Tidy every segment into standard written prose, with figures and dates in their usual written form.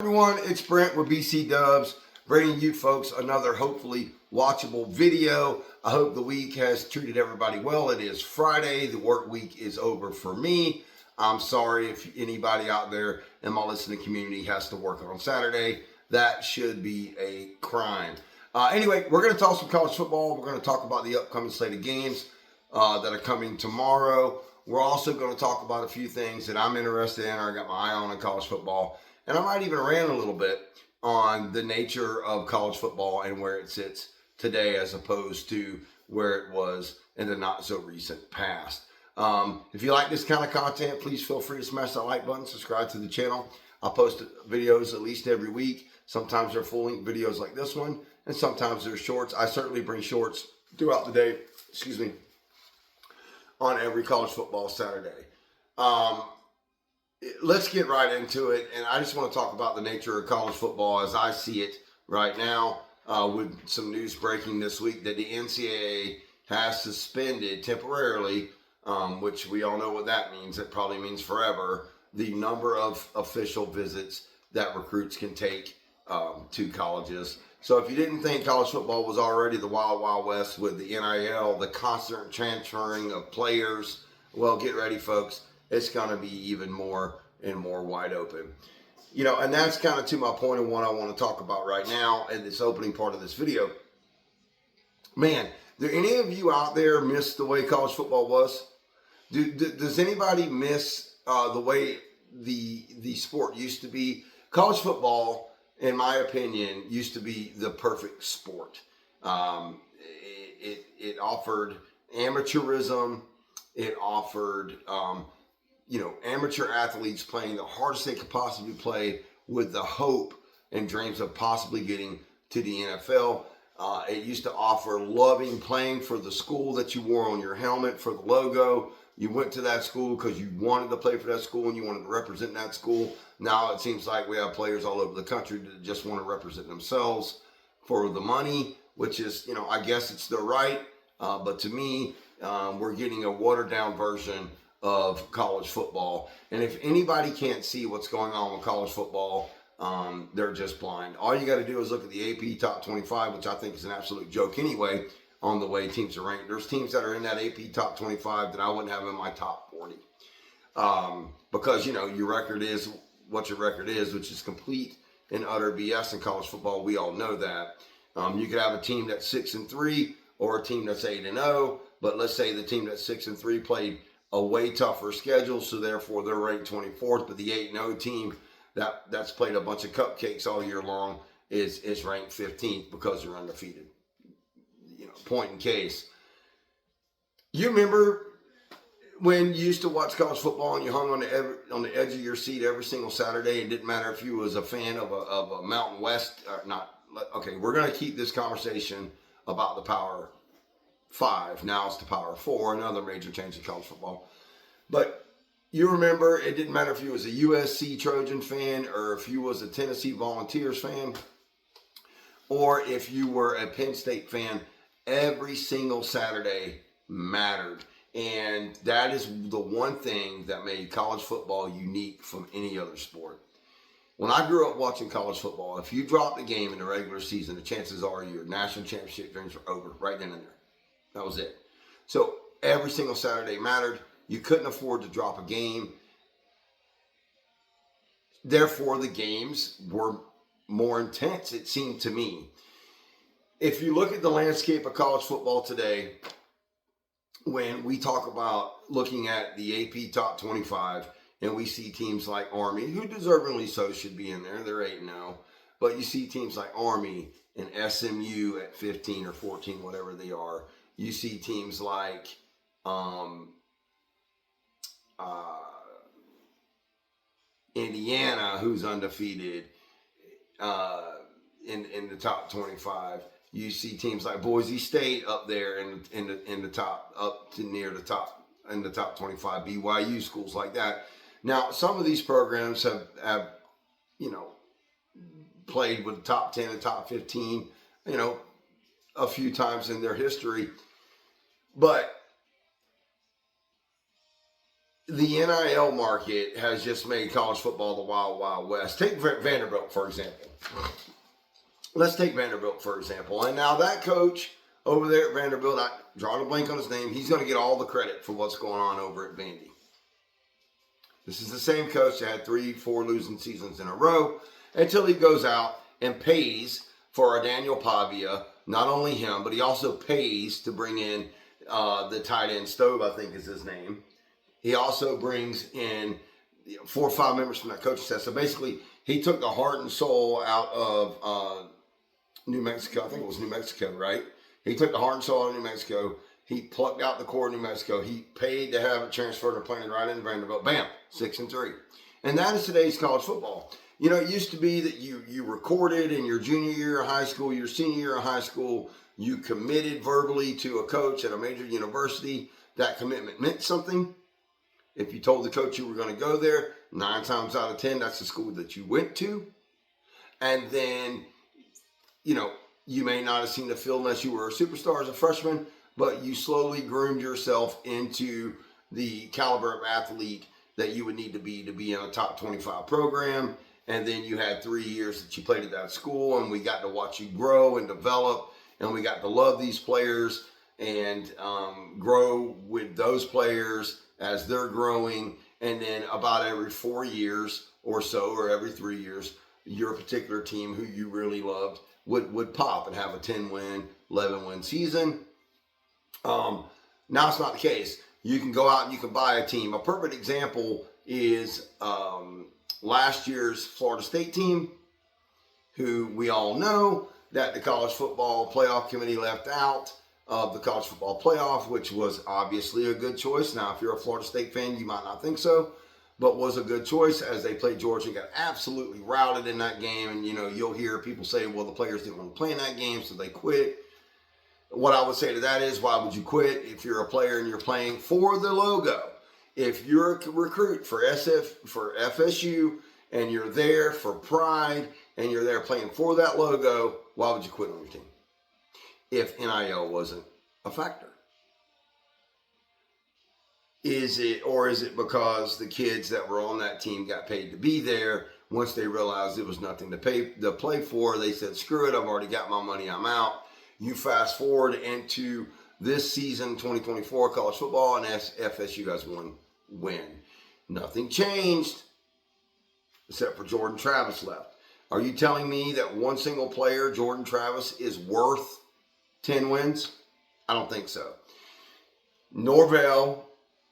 Everyone, it's Brent with BC Dubs, bringing you folks another hopefully watchable video. I hope the week has treated everybody well. It is Friday. The work week is over for me. I'm sorry if anybody out there in my listening community has to work on Saturday. That should be a crime. Anyway, we're going to talk some college football. We're going to talk about the upcoming slate of games that are coming tomorrow. We're also going to talk about a few things that I'm interested in or I got my eye on in college football. And I might even rant a little bit on the nature of college football and where it sits today as opposed to where it was in the not so recent past. If you like this kind of content, please feel free to smash that like button, subscribe to the channel. I post videos at least every week. Sometimes they're full-length videos like this one, and sometimes they're shorts. I certainly bring shorts throughout the day, on every college football Saturday. Let's get right into it, and I just want to talk about the nature of college football as I see it right now, with some news breaking this week that the NCAA has suspended temporarily, which we all know what that means. It probably means forever, the number of official visits that recruits can take to colleges. So if you didn't think college football was already the wild, wild west with the NIL, the constant transferring of players, well, get ready, folks. It's going to be even more and more wide open. You know, and that's kind of to my point of what I want to talk about right now in this opening part of this video. Man, do any of you out there miss the way college football was? Does anybody miss the way the sport used to be? College football, in my opinion, used to be the perfect sport. It offered amateurism. It offered, amateur athletes playing the hardest they could possibly play with the hope and dreams of possibly getting to the NFL. It used to offer loving playing for the school that you wore on your helmet, for the logo. You went to that school because you wanted to play for that school and you wanted to represent that school. Now it seems like we have players all over the country that just want to represent themselves for the money, which is, I guess it's their right. But to me, we're getting a watered down version of college football. And if anybody can't see what's going on with college football, they're just blind. All you got to do is look at the AP Top 25, which I think is an absolute joke anyway, on the way teams are ranked. There's teams that are in that AP Top 25 that I wouldn't have in my top 40. Because, your record is what your record is, which is complete and utter BS in college football. We all know that. You could have a team that's 6-3 or a team that's 8-0, but let's say the team that's 6-3 played a way tougher schedule, so therefore they're ranked 24th, but the 8-0 team that's played a bunch of cupcakes all year long is ranked 15th because they're undefeated. Point in case. You remember when you used to watch college football and you hung on the edge of your seat every single Saturday? It didn't matter if you was a fan of a Mountain West or not. Okay, we're going to keep this conversation about the Power 5. Now it's the Power 4, another major change in college football. But you remember, it didn't matter if you was a USC Trojan fan or if you was a Tennessee Volunteers fan or if you were a Penn State fan, every single Saturday mattered. And that is the one thing that made college football unique from any other sport. When I grew up watching college football, if you dropped a game in the regular season, the chances are your national championship dreams were over right then and there. That was it. So every single Saturday mattered. You couldn't afford to drop a game. Therefore, the games were more intense, it seemed to me. If you look at the landscape of college football today, when we talk about looking at the AP Top 25, and we see teams like Army, who deservingly so should be in there, they're 8-0, but you see teams like Army and SMU at 15 or 14, whatever they are. You see teams like Indiana, who's undefeated in the top 25. You see teams like Boise State up there in the top, up to near the top, in the top 25. BYU, schools like that. Now, some of these programs have played with the top 10 and top 15, a few times in their history. But the NIL market has just made college football the wild, wild west. Take Vanderbilt, for example. Let's take Vanderbilt, for example. And now that coach over there at Vanderbilt, I draw a blank on his name, he's going to get all the credit for what's going on over at Vandy. This is the same coach that had 3-4 losing seasons in a row until he goes out and pays for a Daniel Pavia. Not only him, but he also pays to bring in the tight end Stove, I think is his name. He also brings in 4 or 5 members from that coaching staff. So basically, he took the heart and soul out of New Mexico. I think it was New Mexico, right? He took the heart and soul out of New Mexico. He plucked out the core of New Mexico. He paid to have it transferred and planted right into Vanderbilt. Bam, 6-3. And that is today's college football. You know, it used to be that you recorded in your junior year of high school, your senior year of high school, you committed verbally to a coach at a major university. That commitment meant something. If you told the coach you were going to go there, 9 times out of 10, that's the school that you went to. And then, you know, you may not have seen the field unless you were a superstar as a freshman, but you slowly groomed yourself into the caliber of athlete that you would need to be in a top 25 program. And then you had 3 years that you played at that school, and we got to watch you grow and develop, and we got to love these players and grow with those players as they're growing. And then about every 4 years or so, or every 3 years, your particular team who you really loved would pop and have a 10-win, 11-win season. Now it's not the case. You can go out and you can buy a team. A perfect example is last year's Florida State team, who we all know that the college football playoff committee left out of the college football playoff, which was obviously a good choice. Now, if you're a Florida State fan, you might not think so, but was a good choice as they played Georgia and got absolutely routed in that game. And, you know, you'll hear people say, well, the players didn't want to play in that game, so they quit. What I would say to that is, why would you quit if you're a player and you're playing for the logo? If you're a recruit for FSU and you're there for pride and you're there playing for that logo, why would you quit on your team if NIL wasn't a factor? Is it because the kids that were on that team got paid to be there? Once they realized it was nothing to play for, they said, screw it, I've already got my money, I'm out. You fast forward into this season, 2024 college football, and FSU has one win. Nothing changed except for Jordan Travis left. Are you telling me that one single player, Jordan Travis, is worth 10 wins? I don't think so. Norvell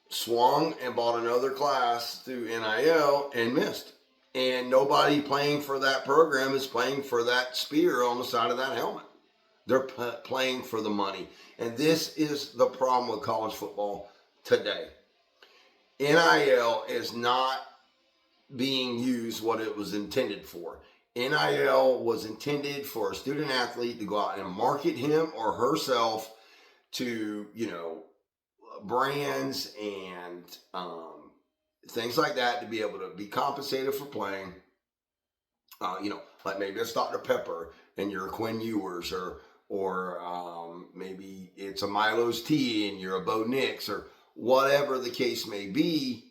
swung and bought another class through NIL and missed. And nobody playing for that program is playing for that spear on the side of that helmet. They're playing for the money. And this is the problem with college football today. NIL is not being used what it was intended for. NIL was intended for a student athlete to go out and market him or herself to, you know, brands and things like that, to be able to be compensated for playing. You know, like maybe it's Dr. Pepper and you're a Quinn Ewers, or maybe it's a Milo's Tea and you're a Bo Nix, or whatever the case may be.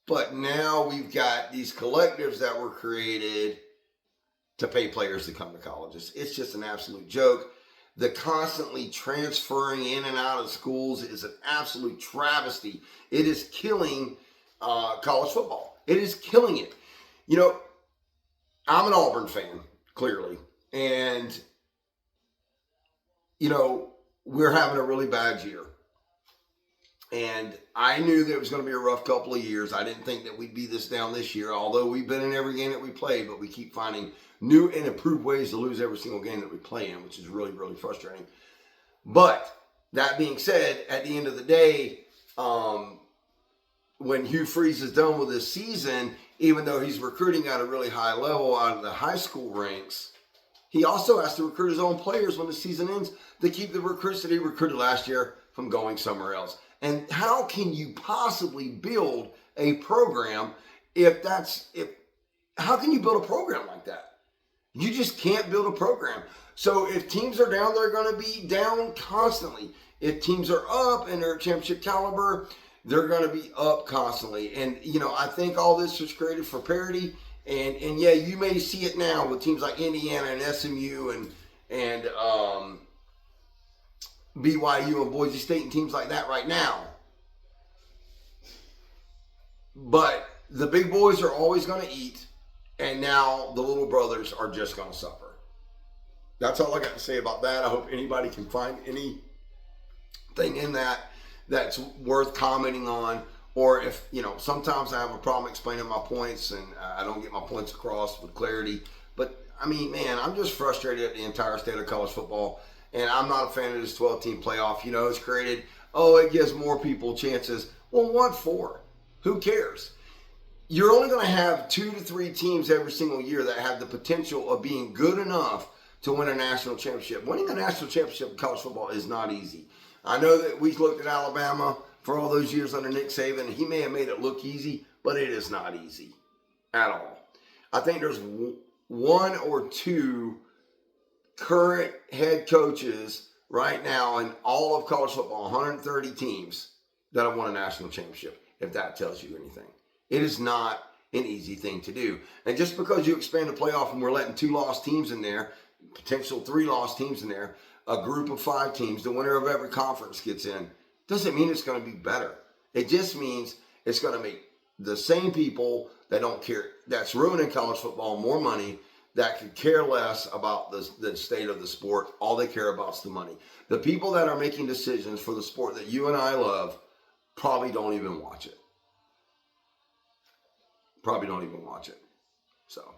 But now we've got these collectives that were created to pay players to come to colleges. It's just an absolute joke. The constantly transferring in and out of schools is an absolute travesty. It is killing college football. It is killing it. You know, I'm an Auburn fan, clearly. And, you know, we're having a really bad year. And I knew that it was going to be a rough couple of years. I didn't think that we'd be this down this year, although we've been in every game that we play, but we keep finding new and improved ways to lose every single game that we play in, which is really, really frustrating. But that being said, at the end of the day, when Hugh Freeze is done with this season, even though he's recruiting at a really high level out of the high school ranks, he also has to recruit his own players when the season ends to keep the recruits that he recruited last year from going somewhere else. And how can you possibly build a program how can you build a program like that? You just can't build a program. So if teams are down, they're going to be down constantly. If teams are up and they're championship caliber, they're going to be up constantly. And, I think all this was created for parity. And yeah, you may see it now with teams like Indiana and SMU and BYU and Boise State and teams like that right now. But the big boys are always going to eat, and now the little brothers are just going to suffer. That's all I got to say about that. I hope anybody can find anything in that's worth commenting on. Or if, sometimes I have a problem explaining my points and I don't get my points across with clarity. But, man, I'm just frustrated at the entire state of college football. And I'm not a fan of this 12-team playoff. It's created, it gives more people chances. Well, what for? Who cares? You're only going to have 2 to 3 teams every single year that have the potential of being good enough to win a national championship. Winning a national championship in college football is not easy. I know that we looked at Alabama for all those years under Nick Saban. He may have made it look easy, but it is not easy at all. I think there's 1 or 2 current head coaches right now in all of college football, 130 teams, that have won a national championship, if that tells you anything. It is not an easy thing to do. And just because you expand the playoff and we're letting 2 lost teams in there, potential 3 lost teams in there, a group of 5 teams, the winner of every conference gets in, doesn't mean it's going to be better. It just means it's going to make the same people that don't care, that's ruining college football, more money, that could care less about the state of the sport. All they care about is the money. The people that are making decisions for the sport that you and I love probably don't even watch it. So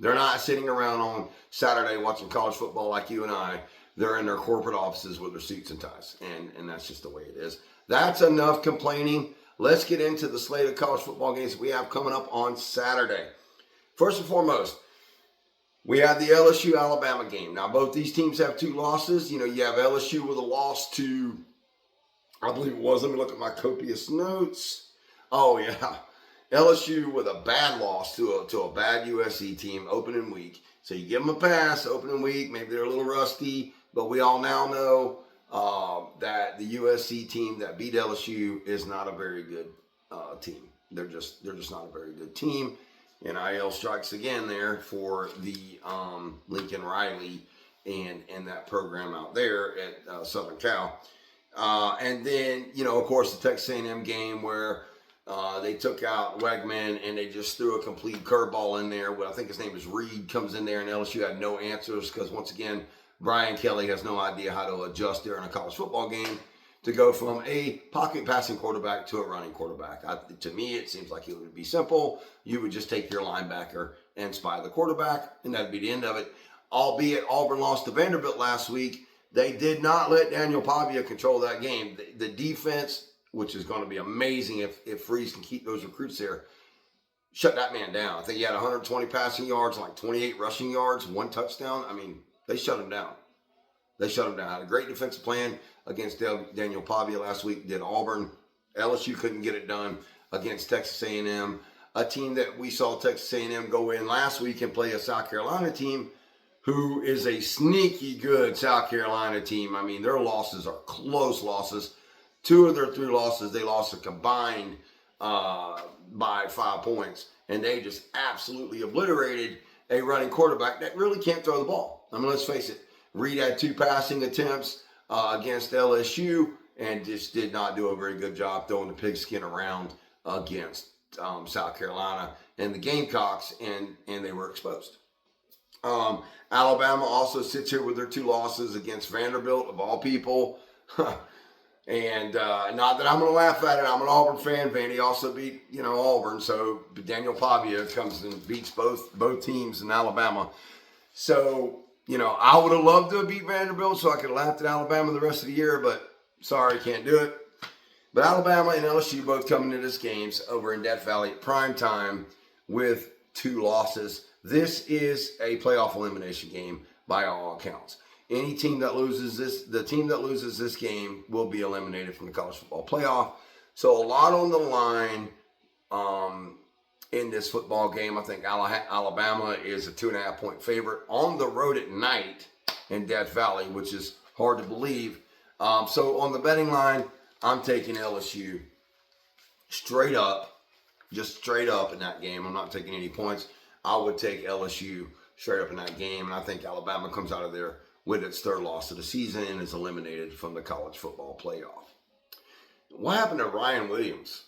they're not sitting around on Saturday watching college football like you and I. They're in their corporate offices with their suits and ties. And that's just the way it is. That's enough complaining. Let's get into the slate of college football games we have coming up on Saturday. First and foremost, we have the LSU-Alabama game. Now, both these teams have 2 losses. You have LSU with a loss to, I believe it was, let me look at my copious notes. Oh, yeah. LSU with a bad loss to a bad USC team opening week. So you give them a pass opening week. Maybe they're a little rusty, but we all now know that the USC team that beat LSU is not a very good team. They're just not a very good team. NIL strikes again there for the Lincoln Riley and that program out there at Southern Cal. And then, of course, the Texas A&M game where they took out Wegman and they just threw a complete curveball in there. Well, I think his name is Reed, comes in there, and LSU had no answers because, once again, Brian Kelly has no idea how to adjust during a college football game to go from a pocket passing quarterback to a running quarterback. To me, it seems like it would be simple. You would just take your linebacker and spy the quarterback, and that'd be the end of it. Albeit Auburn lost to Vanderbilt last week, they did not let Daniel Pavia control that game. The defense, which is going to be amazing if Freeze can keep those recruits there, shut that man down. I think he had 120 passing yards, like 28 rushing yards, 1 touchdown. They shut him down. Had a great defensive plan against Daniel Pavia last week, did Auburn. LSU couldn't get it done against Texas A&M, a team that we saw Texas A&M go in last week and play a South Carolina team who is a sneaky good South Carolina team. Their losses are close losses. 2 of their 3 losses, they lost a combined by 5 points. And they just absolutely obliterated a running quarterback that really can't throw the ball. Let's face it. Reed had 2 passing attempts against LSU and just did not do a very good job throwing the pigskin around against South Carolina and the Gamecocks, and they were exposed. Alabama also sits here with their 2 losses against Vanderbilt, of all people. And not that I'm going to laugh at it. I'm an Auburn fan. Vandy also beat, Auburn. So Daniel Pavia comes and beats both teams in Alabama. So, I would have loved to have beat Vanderbilt so I could have laughed at Alabama the rest of the year, but sorry, can't do it. But Alabama and LSU both coming to this games over in Death Valley at prime time with 2 losses. This is a playoff elimination game by all accounts. Any team that loses this game will be eliminated from the college football playoff. So a lot on the line in this football game. I think Alabama is a 2.5 point favorite on the road at night in Death Valley, which is hard to believe. So on the betting line, I'm taking LSU straight up, just straight up in that game. I'm not taking any points. I would take LSU straight up in that game, and I think Alabama comes out of there with its third loss of the season and is eliminated from the college football playoff. What happened to Ryan Williams?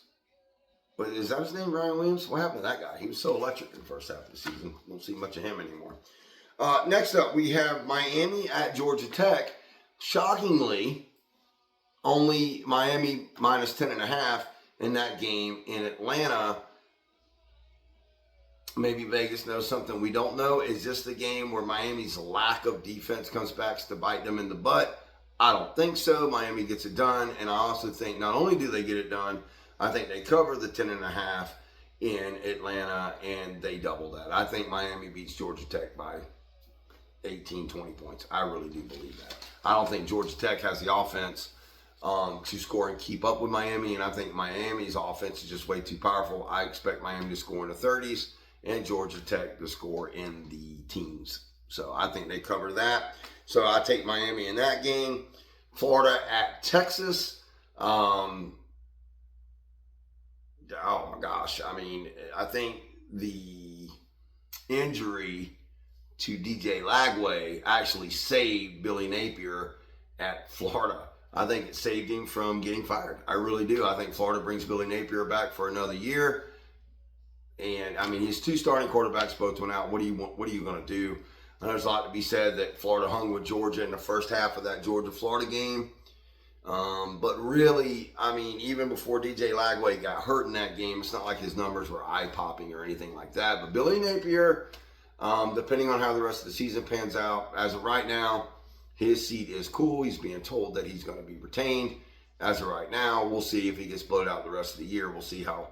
Is that his name, Ryan Williams? What happened to that guy? He was so electric in the first half of the season. Don't see much of him anymore. Next up, we have Miami at Georgia Tech. Shockingly, only Miami minus 10.5 in that game in Atlanta. Maybe Vegas knows something we don't know. Is this the game where Miami's lack of defense comes back to bite them in the butt? I don't think so. Miami gets it done. And I also think not only do they get it done, I think they cover the 10.5 in Atlanta and they double that. I think Miami beats Georgia Tech by 18, 20 points. I really do believe that. I don't think Georgia Tech has the offense to score and keep up with Miami, and I think Miami's offense is just way too powerful. I expect Miami to score in the 30s and Georgia Tech to score in the teens. So I think they cover that. So I take Miami in that game. Florida at Texas. Oh my gosh. I mean, I think the injury to DJ Lagway actually saved Billy Napier at Florida. I think it saved him from getting fired. I really do. I think Florida brings Billy Napier back for another year. And, I mean, his two starting quarterbacks both went out. What are you going to do? And there's a lot to be said that Florida hung with Georgia in the first half of that Georgia-Florida game. But really, I mean, even before DJ Lagway got hurt in that game, it's not like his numbers were eye-popping or anything like that. But Billy Napier, depending on how the rest of the season pans out, as of right now, his seat is cool. He's being told that he's going to be retained. As of right now, we'll see if he gets blowed out the rest of the year. We'll see how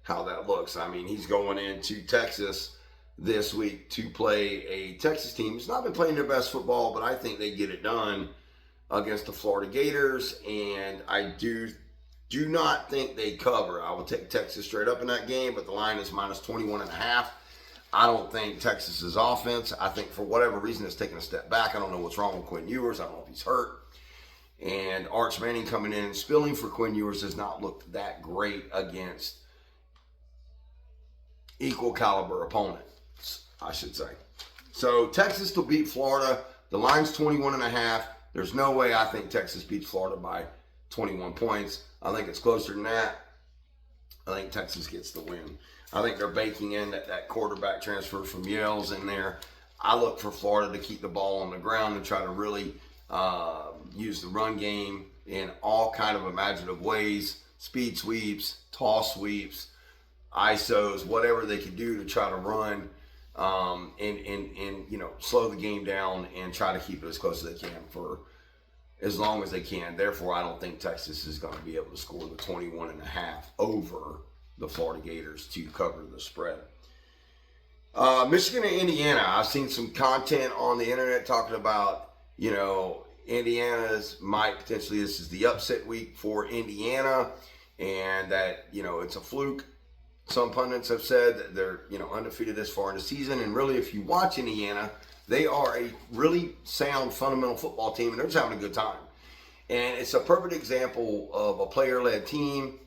that looks. I mean, he's going into Texas this week to play a Texas team. He's not been playing their best football, but I think they get it done against the Florida Gators, and I do not think they cover. I will take Texas straight up in that game, but the line is minus 21.5. I don't think Texas's offense, I think for whatever reason, it's taken a step back. I don't know what's wrong with Quinn Ewers. I don't know if he's hurt. And Arch Manning coming in and spilling for Quinn Ewers has not looked that great against equal caliber opponents, I should say. So Texas to beat Florida. The line's 21.5. There's no way I think Texas beats Florida by 21 points. I think it's closer than that. I think Texas gets the win. I think they're baking in that quarterback transfer from Yale's in there. I look for Florida to keep the ball on the ground and try to really use the run game in all kind of imaginative ways. Speed sweeps, toss sweeps, ISOs, whatever they can do to try to run and slow the game down and try to keep it as close as they can for as long as they can. Therefore, I don't think Texas is going to be able to score the 21.5 over the Florida Gators to cover the spread. Michigan and Indiana. I've seen some content on the internet talking about, Indiana's might potentially, this is the upset week for Indiana and that, it's a fluke. Some pundits have said that they're, undefeated this far in the season. And really, if you watch Indiana, they are a really sound, fundamental football team, and they're just having a good time. And it's a perfect example of a player-led team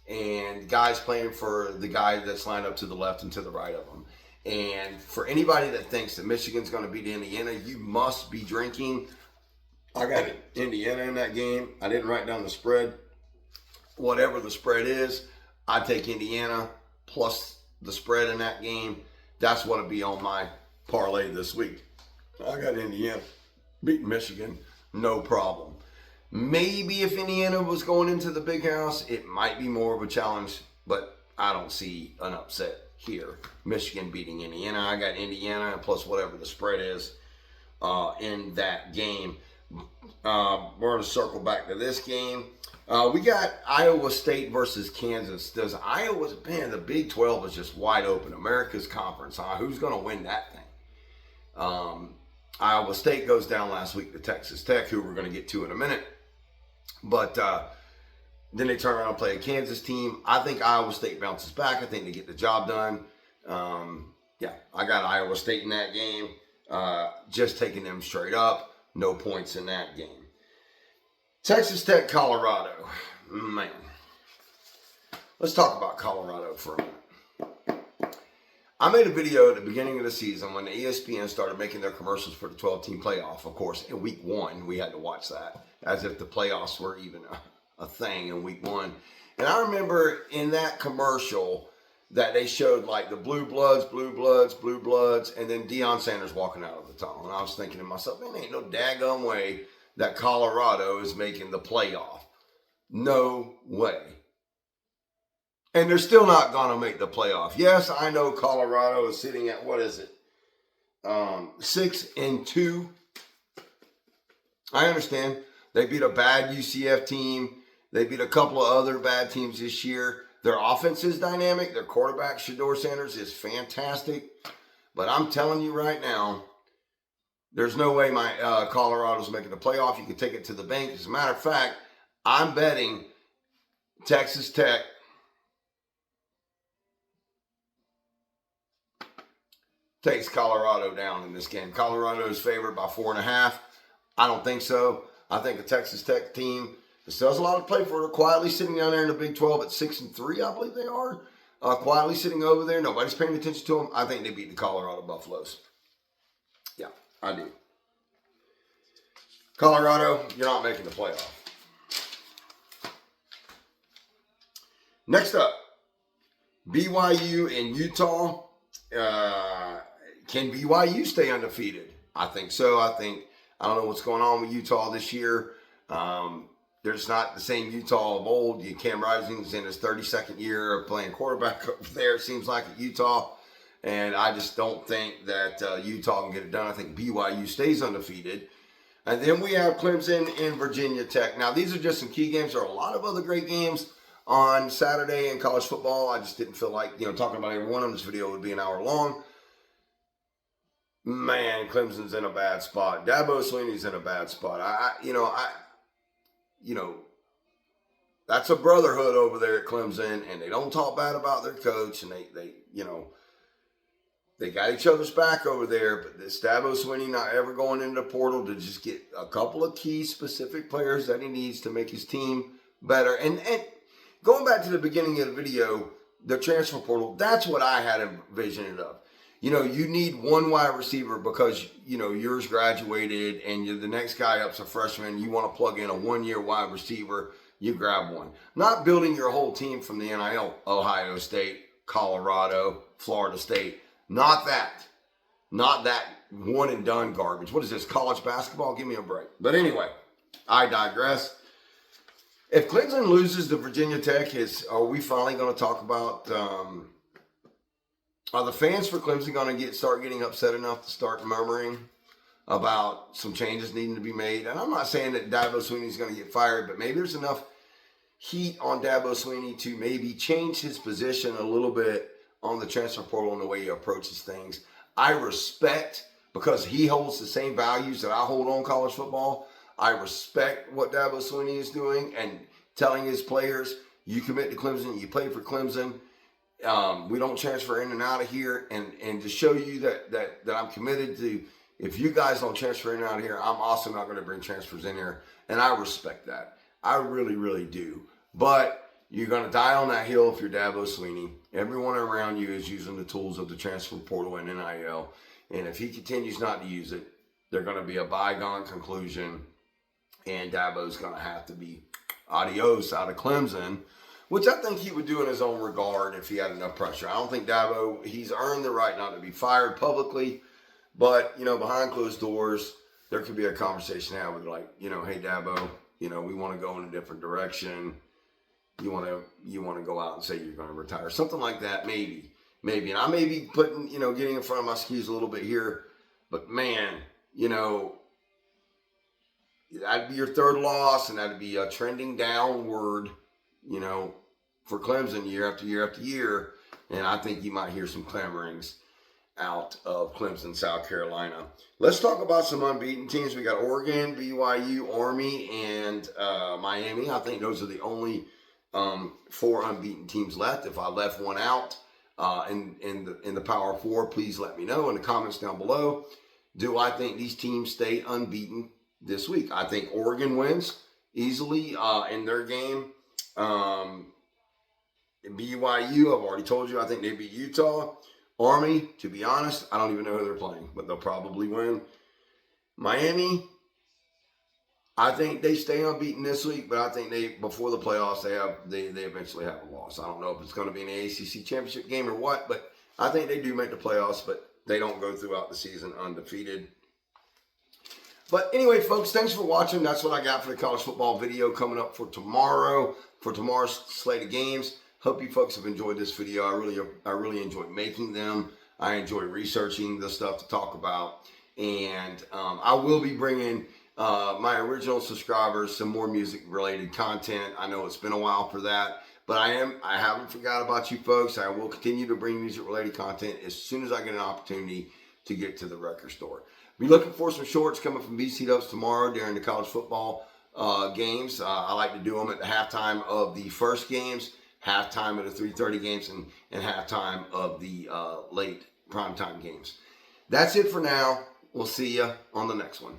and guys playing for the guy that's lined up to the left and to the right of them. And for anybody that thinks that Michigan's going to beat Indiana, you must be drinking. I got Indiana in that game. I didn't write down the spread. Whatever the spread is, I take Indiana plus the spread in that game. That's what will be on my parlay this week. I got Indiana beating Michigan, no problem. Maybe if Indiana was going into the big house, it might be more of a challenge, but I don't see an upset here. Michigan beating Indiana. I got Indiana plus whatever the spread is in that game. We're going to circle back to this game. We got Iowa State versus Kansas. The Big 12 is just wide open. America's conference, huh? Who's going to win that thing? Iowa State goes down last week to Texas Tech, who we're going to get to in a minute. But then they turn around and play a Kansas team. I think Iowa State bounces back. I think they get the job done. I got Iowa State in that game. Just taking them straight up. No points in that game. Texas Tech, Colorado. Man. Let's talk about Colorado for a minute. I made a video at the beginning of the season when ESPN started making their commercials for the 12-team playoff. Of course, in week 1, we had to watch that as if the playoffs were even a thing in week 1. And I remember in that commercial that they showed like the blue bloods, and then Deion Sanders walking out of the tunnel. And I was thinking to myself, man, ain't no daggone way that Colorado is making the playoff. No way. And they're still not going to make the playoff. Yes, I know Colorado is sitting at, 6-2. I understand. They beat a bad UCF team. They beat a couple of other bad teams this year. Their offense is dynamic. Their quarterback, Shedeur Sanders, is fantastic. But I'm telling you right now, there's no way my Colorado's making the playoff. You can take it to the bank. As a matter of fact, I'm betting Texas Tech takes Colorado down in this game. Colorado is favored by 4.5. I don't think so. I think the Texas Tech team still has a lot to play for. They're quietly sitting down there in the Big 12 at 6-3, I believe they are. Quietly sitting over there. Nobody's paying attention to them. I think they beat the Colorado Buffaloes. Yeah, I do. Colorado, you're not making the playoff. Next up, BYU and Utah. Can BYU stay undefeated? I think so. I don't know what's going on with Utah this year. There's not the same Utah of old. Cam Rising's in his 32nd year of playing quarterback over there, it seems like, at Utah. And I just don't think that Utah can get it done. I think BYU stays undefeated. And then we have Clemson and Virginia Tech. Now, these are just some key games. There are a lot of other great games on Saturday in college football. I just didn't feel like, talking about every one of them. This video would be an hour long. Man, Clemson's in a bad spot. Dabo Swinney's in a bad spot. That's a brotherhood over there at Clemson, and they don't talk bad about their coach, and they got each other's back over there. But this Dabo Swinney not ever going into the portal to just get a couple of key specific players that he needs to make his team better. And going back to the beginning of the video, the transfer portal, that's what I had envisioned it of. You need one wide receiver because, yours graduated and the next guy up's a freshman. You want to plug in a 1-year wide receiver, you grab one. Not building your whole team from the NIL, Ohio State, Colorado, Florida State. Not that one and done garbage. What is this, college basketball? Give me a break. But anyway, I digress. If Clemson loses to Virginia Tech, are we finally going to talk about... Are the fans for Clemson going to start getting upset enough to start murmuring about some changes needing to be made? And I'm not saying that Dabo Swinney's going to get fired, but maybe there's enough heat on Dabo Swinney to maybe change his position a little bit on the transfer portal and the way he approaches things. I respect, because he holds the same values that I hold on college football, I respect what Dabo Swinney is doing and telling his players, you commit to Clemson, you play for Clemson. We don't transfer in and out of here, and to show you that I'm committed to, if you guys don't transfer in and out of here, I'm also not going to bring transfers in here, and I respect that. I really, really do. But you're going to die on that hill if you're Dabo Swinney. Everyone around you is using the tools of the transfer portal and NIL, and if he continues not to use it, they're going to be a bygone conclusion, and Dabo's going to have to be adios out of Clemson, which I think he would do in his own regard if he had enough pressure. I don't think Dabo, he's earned the right not to be fired publicly, but, behind closed doors, there could be a conversation had with hey, Dabo, we want to go in a different direction. You want to go out and say you're going to retire. Something like that, maybe. And I may be putting, getting in front of my skis a little bit here, but man, that'd be your third loss, and that'd be trending downward, for Clemson year after year after year. And I think you might hear some clamorings out of Clemson, South Carolina. Let's talk about some unbeaten teams. We got Oregon, BYU, Army, and Miami. I think those are the only 4 unbeaten teams left. If I left one out in the Power 4, please let me know in the comments down below. Do I think these teams stay unbeaten this week? I think Oregon wins easily in their game. BYU, I've already told you, I think they beat Utah. Army, to be honest, I don't even know who they're playing, but they'll probably win. Miami, I think they stay unbeaten this week, but I think before the playoffs they eventually have a loss. I don't know if it's going to be an ACC championship game or what, but I think they do make the playoffs, but they don't go throughout the season undefeated. But anyway, folks, thanks for watching. That's what I got for the college football video coming up for tomorrow's slate of games. Hope you folks have enjoyed this video. I really enjoyed making them. I enjoy researching the stuff to talk about. And I will be bringing my original subscribers some more music-related content. I know it's been a while for that. But I haven't forgot about you folks. I will continue to bring music-related content as soon as I get an opportunity to get to the record store. Be looking for some shorts coming from BC Dubs tomorrow during the college football games. I like to do them at the halftime of the first games, halftime of the 3:30 games, and halftime of the late primetime games. That's it for now. We'll see you on the next one.